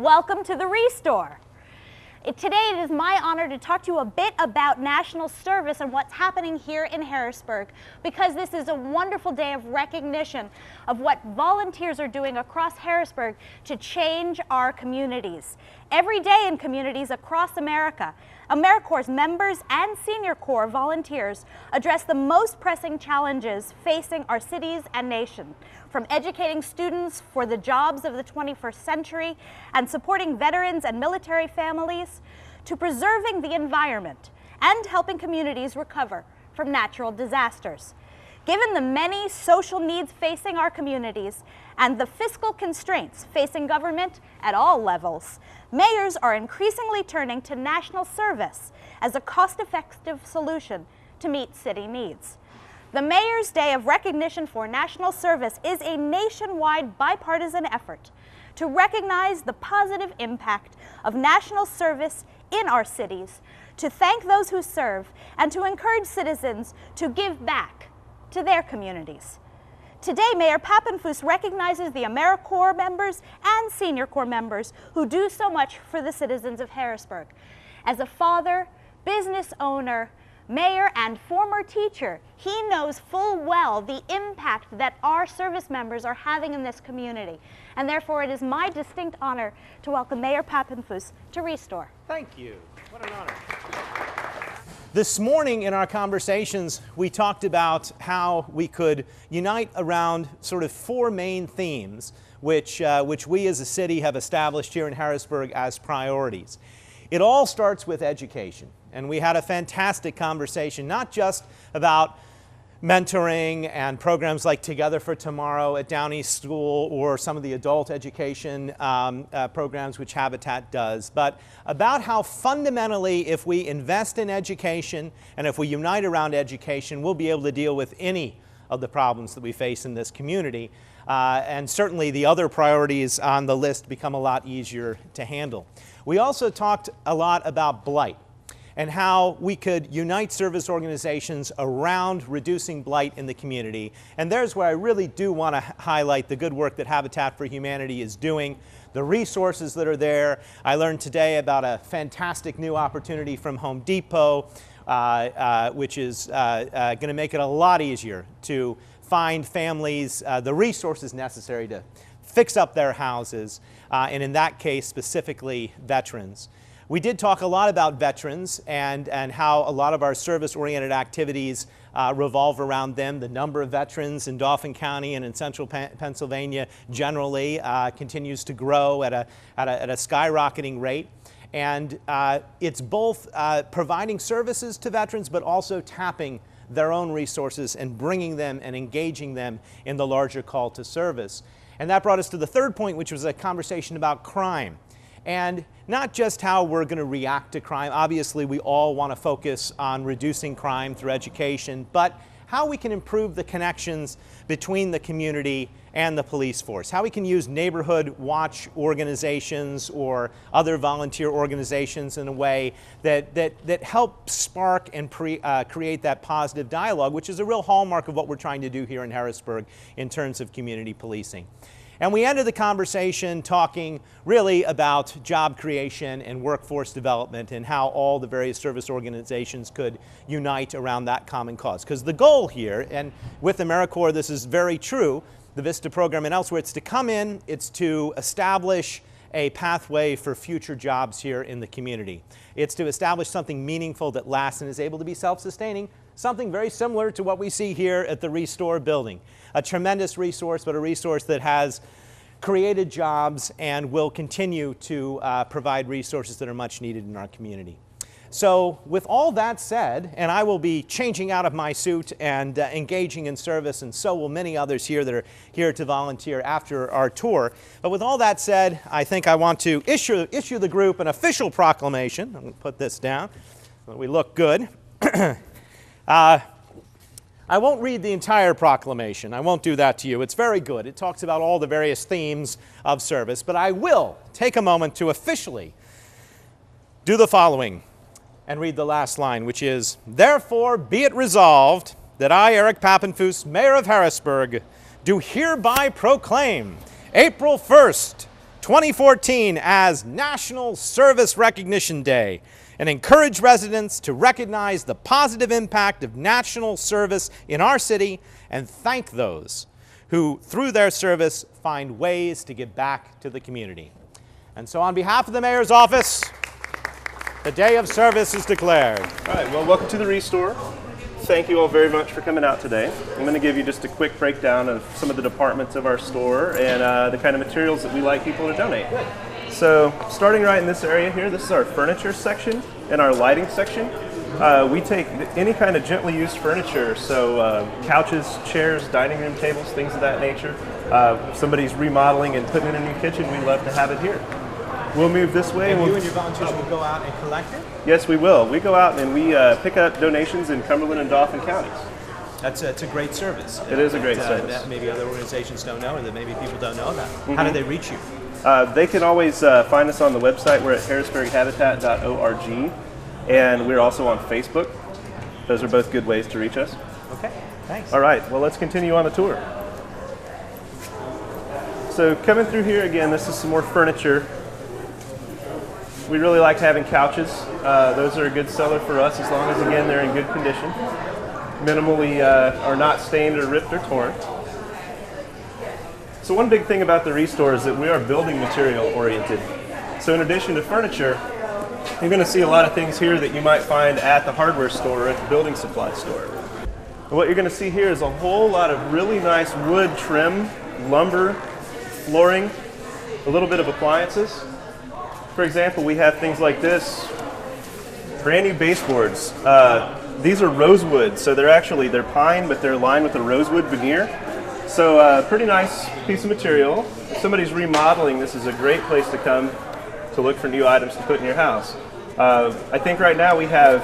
Welcome to the Restore. Today it is my honor to talk to you a bit about national service and what's happening here in Harrisburg, because this is a wonderful day of recognition of what volunteers are doing across Harrisburg to change our communities. Every day in communities across America, AmeriCorps members and Senior Corps volunteers address the most pressing challenges facing our cities and nation, from educating students for the jobs of the 21st century and supporting veterans and military families, to preserving the environment and helping communities recover from natural disasters. Given the many social needs facing our communities and the fiscal constraints facing government at all levels, mayors are increasingly turning to national service as a cost-effective solution to meet city needs. The Mayor's Day of Recognition for National Service is a nationwide bipartisan effort to recognize the positive impact of national service in our cities, to thank those who serve, and to encourage citizens to give back to their communities. Today, Mayor Papenfuss recognizes the AmeriCorps members and Senior Corps members who do so much for the citizens of Harrisburg. As a father, business owner, mayor, and former teacher, he knows full well the impact that our service members are having in this community. And therefore, it is my distinct honor to welcome Mayor Papenfuss to Restore. Thank you. What an honor. This morning in our conversations, we talked about how we could unite around sort of four main themes, which we as a city have established here in Harrisburg as priorities. It all starts with education, and we had a fantastic conversation, not just about mentoring and programs like Together for Tomorrow at Downey School or some of the adult education programs which Habitat does, but about how fundamentally if we invest in education and if we unite around education, we'll be able to deal with any of the problems that we face in this community. And certainly the other priorities on the list become a lot easier to handle. We also talked a lot about blight and how we could unite service organizations around reducing blight in the community. And there's where I really do want to highlight the good work that Habitat for Humanity is doing, the resources that are there. I learned today about a fantastic new opportunity from Home Depot, which is going to make it a lot easier to find families the resources necessary to fix up their houses, and in that case, specifically veterans. We did talk a lot about veterans and how a lot of our service-oriented activities revolve around them. The number of veterans in Dauphin County and in central Pennsylvania generally continues to grow at a skyrocketing rate. And it's both providing services to veterans, but also tapping their own resources and bringing them and engaging them in the larger call to service. And that brought us to the third point, which was a conversation about crime. And not just how we're going to react to crime. Obviously, we all want to focus on reducing crime through education, but how we can improve the connections between the community and the police force. How we can use neighborhood watch organizations or other volunteer organizations in a way that help spark and create that positive dialogue, which is a real hallmark of what we're trying to do here in Harrisburg in terms of community policing. And we ended the conversation talking really about job creation and workforce development and how all the various service organizations could unite around that common cause. Because the goal here, and with AmeriCorps this is very true, the VISTA program and elsewhere, it's to come in, it's to establish a pathway for future jobs here in the community. It's to establish something meaningful that lasts and is able to be self-sustaining, something very similar to what we see here at the Restore building. A tremendous resource, but a resource that has created jobs and will continue to provide resources that are much needed in our community. So with all that said, and I will be changing out of my suit and engaging in service, and so will many others here that are here to volunteer after our tour. But with all that said, I think I want to issue the group an official proclamation. I'm going to put this down so that we look good. I won't read the entire proclamation. I won't do that to you. It's very good. It talks about all the various themes of service, but I will take a moment to officially do the following and read the last line, which is, "Therefore be it resolved that I, Eric Papenfuss, Mayor of Harrisburg, do hereby proclaim April 1st, 2014 as National Service Recognition Day and encourage residents to recognize the positive impact of national service in our city and thank those who, through their service, find ways to give back to the community. And so on behalf of the Mayor's Office, the Day of Service is declared. All right, well, welcome to the Restore. Thank you all very much for coming out today. I'm going to give you just a quick breakdown of some of the departments of our store and the kind of materials that we like people to donate. So starting right in this area here, this is our furniture section and our lighting section. We take any kind of gently used furniture, so couches, chairs, dining room tables, things of that nature. Somebody's remodeling and putting in a new kitchen, we love to have it here. We'll move this way. And you and your volunteers will go out and collect it? Yes, we will. We go out and we pick up donations in Cumberland and Dauphin counties. It's a great service. It is a great service. That maybe other organizations don't know, or that maybe people don't know about. How do they reach you? They can always find us on the website. We're at harrisburghabitat.org, and we're also on Facebook. Those are both good ways to reach us. Okay, thanks. All right, well, let's continue on the tour. So coming through here again, this is some more furniture. We really like having couches. Those are a good seller for us as long as, again, they're in good condition. Minimally are not stained or ripped or torn. So one big thing about the Restore is that we are building material oriented. So in addition to furniture, you're going to see a lot of things here that you might find at the hardware store or at the building supply store. And what you're going to see here is a whole lot of really nice wood trim, lumber, flooring, a little bit of appliances. For example, we have things like this, brand new baseboards. These are rosewood, so they're pine, but they're lined with a rosewood veneer. So pretty nice piece of material. If somebody's remodeling, this is a great place to come to look for new items to put in your house. I think right now we have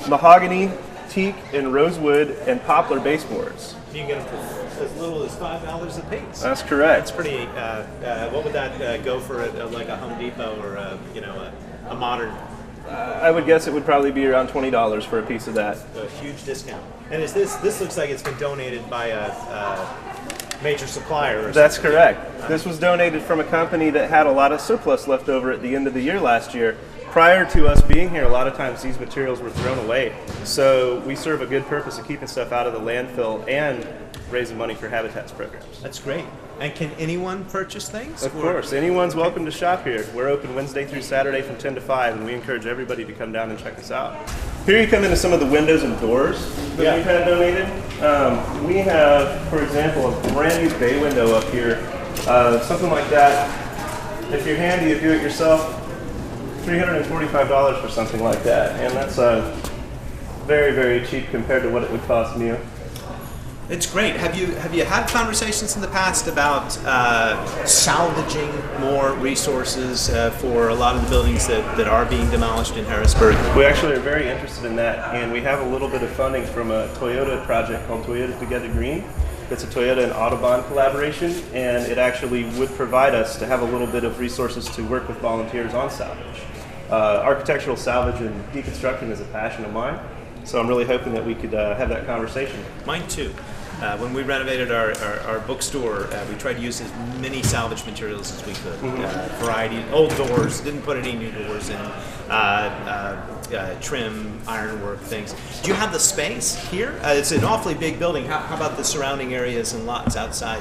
mahogany, teak, and rosewood and poplar baseboards. You can get them for as little as $5 a piece. That's correct. That's pretty. What would that go for? Like a Home Depot or a modern? I would guess it would probably be around $20 for a piece of that. A huge discount. And is this looks like it's been donated by a major supplier? Or That's correct. This was donated from a company that had a lot of surplus left over at the end of the year last year. Prior to us being here, a lot of times these materials were thrown away. So we serve a good purpose of keeping stuff out of the landfill and raising money for Habitat's programs. That's great. And can anyone purchase things? Of course. Anyone's welcome to shop here. We're open Wednesday through Saturday from 10 to 5, and we encourage everybody to come down and check us out. Here you come into some of the windows and doors that we've had donated. We have, for example, a brand new bay window up here. Something like that. If you're handy, you do it yourself. $345 for something like that, and that's very, very cheap compared to what it would cost new. It's great. Have you had conversations in the past about salvaging more resources for a lot of the buildings that are being demolished in Harrisburg? We actually are very interested in that, and we have a little bit of funding from a Toyota project called Toyota Together Green. It's a Toyota and Audubon collaboration, and it actually would provide us to have a little bit of resources to work with volunteers on salvage. Architectural salvage and deconstruction is a passion of mine, so I'm really hoping that we could have that conversation. Mine too. When we renovated our bookstore, we tried to use as many salvage materials as we could. Variety, old doors, didn't put any new doors in, trim, ironwork, things. Do you have the space here? It's an awfully big building. How about the surrounding areas and lots outside?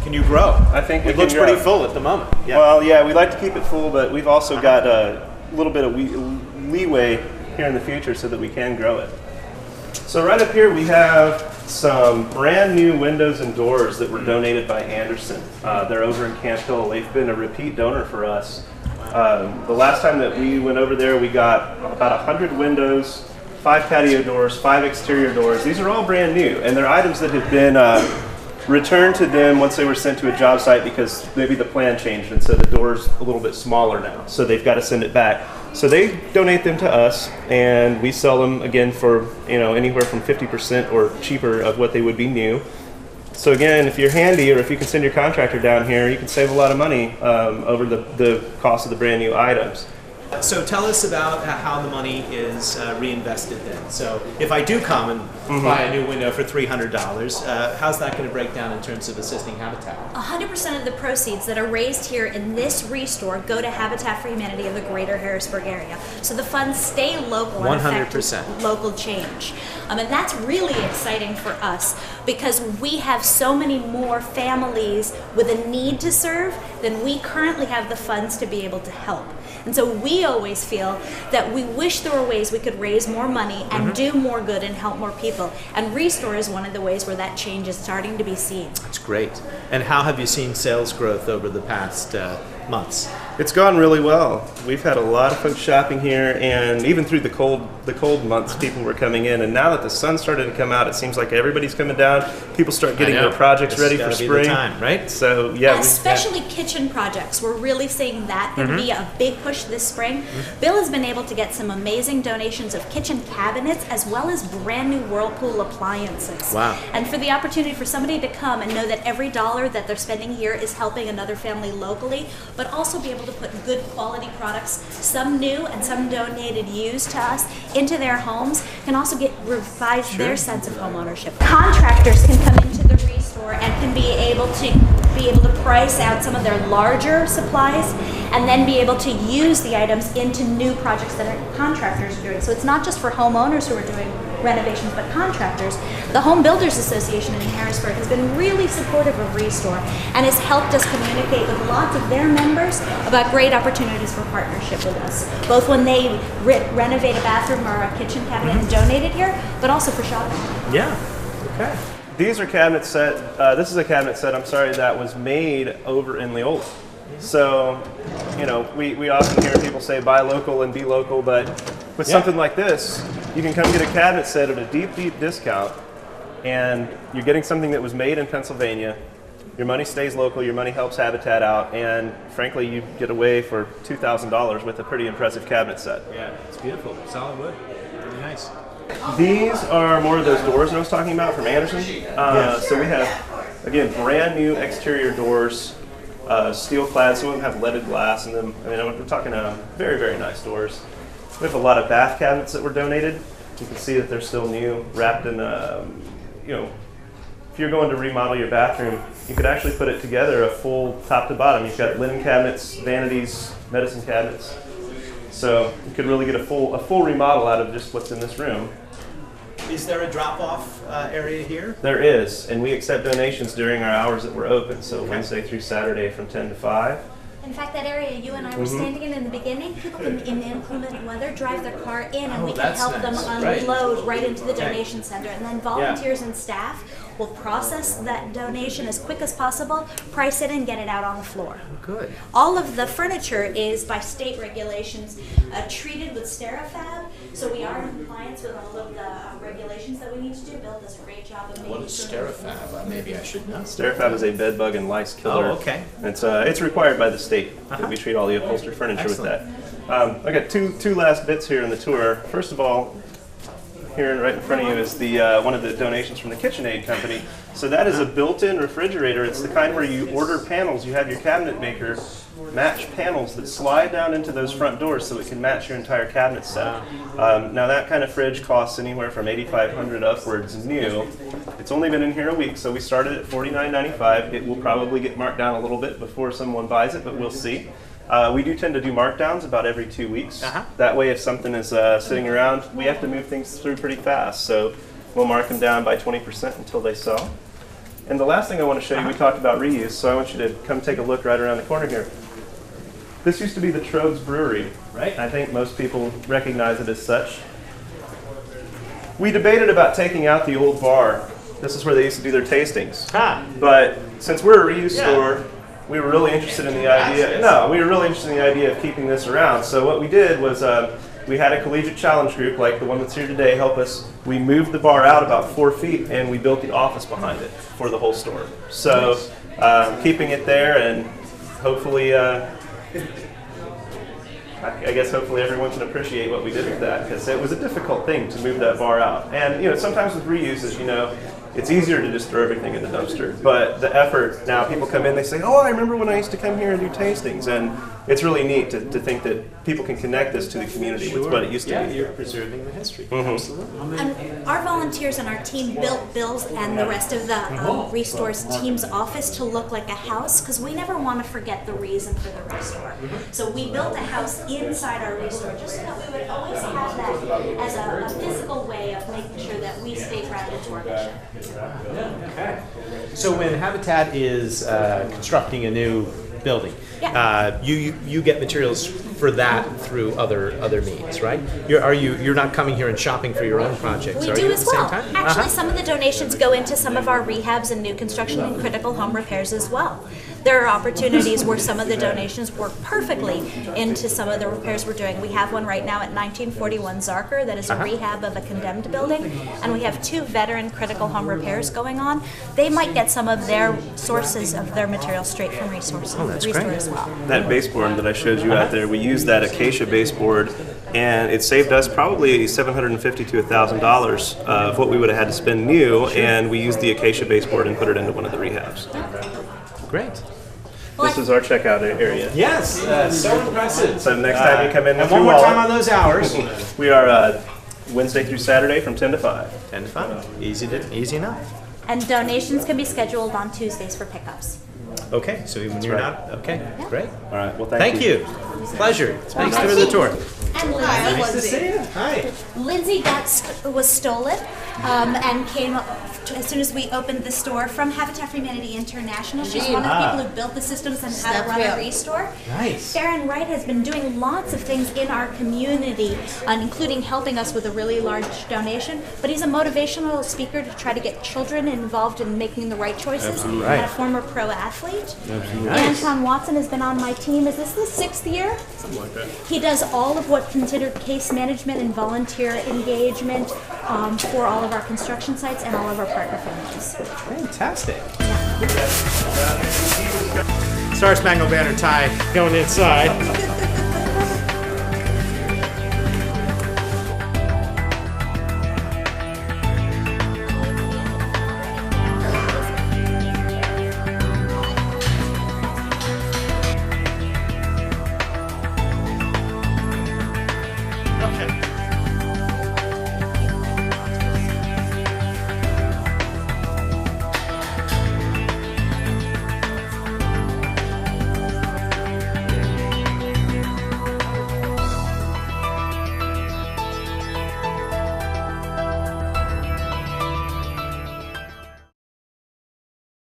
Can you grow? I think it looks pretty full at the moment. Yeah. Well, yeah, we like to keep it full, but we've also got a little bit of leeway here in the future so that we can grow it. So right up here we have some brand new windows and doors that were donated by Anderson. They're over in Camp Hill. They've been a repeat donor for us. The last time that we went over there, we got about 100 windows, 5 patio doors, 5 exterior doors. These are all brand new, and they're items that have been returned to them once they were sent to a job site because maybe the plan changed and so the door's a little bit smaller now, so they've got to send it back. So they donate them to us, and we sell them again for anywhere from 50% or cheaper of what they would be new. So again, if you're handy or if you can send your contractor down here, you can save a lot of money over the cost of the brand new items. So tell us about how the money is reinvested then. So if I do come and buy a new window for $300, how's that going to break down in terms of assisting Habitat? 100% of the proceeds that are raised here in this restore go to Habitat for Humanity of the greater Harrisburg area. So the funds stay local and affect 100%. local change. And that's really exciting for us because we have so many more families with a need to serve than we currently have the funds to be able to help. And so we always feel that we wish there were ways we could raise more money and do more good and help more people. And Restore is one of the ways where that change is starting to be seen. That's great. And how have you seen sales growth over the past months? It's gone really well. We've had a lot of folks shopping here, and even through the cold months, people were coming in. And now that the sun started to come out, it seems like everybody's coming down. People start getting their projects ready for spring. Be the time, right? So yeah, especially kitchen projects. We're really seeing that going to be a big push this spring. Bill has been able to get some amazing donations of kitchen cabinets as well as brand new Whirlpool appliances. Wow! And for the opportunity for somebody to come and know that every dollar that they're spending here is helping another family locally, but also be able to put good quality products, some new and some donated used to us, into their homes, can also revive their sense of home ownership. Contractors can come into the Restore and can be able to price out some of their larger supplies and then be able to use the items into new projects that our contractors are doing. So it's not just for homeowners who are doing renovations, but contractors. The Home Builders Association in Harrisburg has been really supportive of Restore and has helped us communicate with lots of their members about great opportunities for partnership with us, both when they renovate a bathroom or a kitchen cabinet and donate it here, but also for shopping. Yeah. Okay. these are cabinet set. This is a cabinet set, I'm sorry, that was made over in Leola. So, you know, we often hear people say buy local and be local, but with something like this, you can come get a cabinet set at a deep, deep discount, and you're getting something that was made in Pennsylvania. Your money stays local, your money helps Habitat out, and frankly, you get away for $2,000 with a pretty impressive cabinet set. Yeah, it's beautiful. Solid wood. Really nice. These are more of those doors I was talking about from Anderson. So we have, again, brand new exterior doors, steel clad. Some of them have leaded glass in them. I mean, we're talking very, very nice doors. We have a lot of bath cabinets that were donated. You can see that they're still new, wrapped in, you know, if you're going to remodel your bathroom, you could actually put it together a full top to bottom. You've got linen cabinets, vanities, medicine cabinets. So you could really get a full remodel out of just what's in this room. Is there a drop-off area here? There is, and we accept donations during our hours that we're open, so Wednesday through Saturday from 10 to 5. In fact, that area you and I were standing in the beginning, people can, in inclement weather, drive their car in, and we can help them unload right into the donation center. And then volunteers and staff will process that donation as quick as possible, price it, and get it out on the floor. Good. All of the furniture is, by state regulations, treated with SteriFab, so we are in compliance with all of the regulations that we need to do. Bill does a great job of making What is SteriFab? Maybe I should know. SteriFab is a bed bug and lice killer. Oh, okay. It's required by the state that we treat all the upholstered furniture with that. I got two last bits here in the tour. First of all, here right in front of you is the one of the donations from the KitchenAid company. So that is a built-in refrigerator. It's the kind where you order panels. You have your cabinet maker match panels that slide down into those front doors so it can match your entire cabinet set. Now that kind of fridge costs anywhere from $8,500 upwards new. It's only been in here a week, so we started at $49.95. It will probably get marked down a little bit before someone buys it, but we'll see. We do tend to do markdowns about every 2 weeks. That way, if something is sitting around, we have to move things through pretty fast. So we'll mark them down by 20% until they sell. And the last thing I want to show you, we talked about reuse, so I want you to come take a look right around the corner here. This used to be the Trogues Brewery, right? I think most people recognize it as such. We debated about taking out the old bar. This is where they used to do their tastings. But since we're a reuse store, we were really interested in the idea. We were really interested in the idea of keeping this around. So what we did was we had a collegiate challenge group, like the one that's here today, help us. We moved the bar out about 4 feet, and we built the office behind it for the whole store. So keeping it there, and hopefully, I guess hopefully everyone can appreciate what we did with that, because it was a difficult thing to move that bar out. And you know, sometimes with reuse, as you know, it's easier to just throw everything in the dumpster. But the effort, now people come in, they say, oh, I remember when I used to come here and do tastings. And it's really neat to think that people can connect this to the community with what it used to be. You're preserving the history. Absolutely. And our volunteers and our team built Bill's and the rest of the Restore's team's office to look like a house, because we never want to forget the reason for the Restore. So we built a house inside our Restore just so that we would always have that as a physical way of making sure that we stay grounded to our mission. Okay. So when Habitat is constructing a new building, you get materials for that through other means, right? You're not coming here and shopping for your own projects, We are do you, as at the same well. time? Actually, some of the donations go into some of our rehabs and new construction and critical home repairs as well. There are opportunities where some of the donations work perfectly into some of the repairs we're doing. We have one right now at 1941 Zarker that is a rehab of a condemned building, and we have 2 veteran critical home repairs going on. They might get some of their sources of their material straight from Restore as well. That baseboard that I showed you out there, we used that acacia baseboard, and it saved us probably $750 to $1,000 of what we would have had to spend new, and we used the acacia baseboard and put it into one of the rehabs. Great. This is our checkout area. Yes, so impressive. So next time you come in with and your one more wallet, time on those hours. we are Wednesday through Saturday from 10 to 5. 10 to 5. Easy enough. And donations can be scheduled on Tuesdays for pickups. Okay, so when you're not, okay, great. All right, well, Thank you. Pleasure. Thanks for the tour. And Nice to see you. Hi. Lindsay was stolen and came up as soon as we opened the store from Habitat for Humanity International. She's one of the people who built the systems and how to run a Restore. Nice. Farron Wright has been doing lots of things in our community, including helping us with a really large donation. But he's a motivational speaker to try to get children involved in making the right choices. Absolutely right. And a former pro athlete. Nice. Anton Watson has been on my team. Is this the 6th year? Something like that. He does all of what's considered case management and volunteer engagement for all of our construction sites and all of our partner families. Fantastic. Star Spangled Banner tie going inside.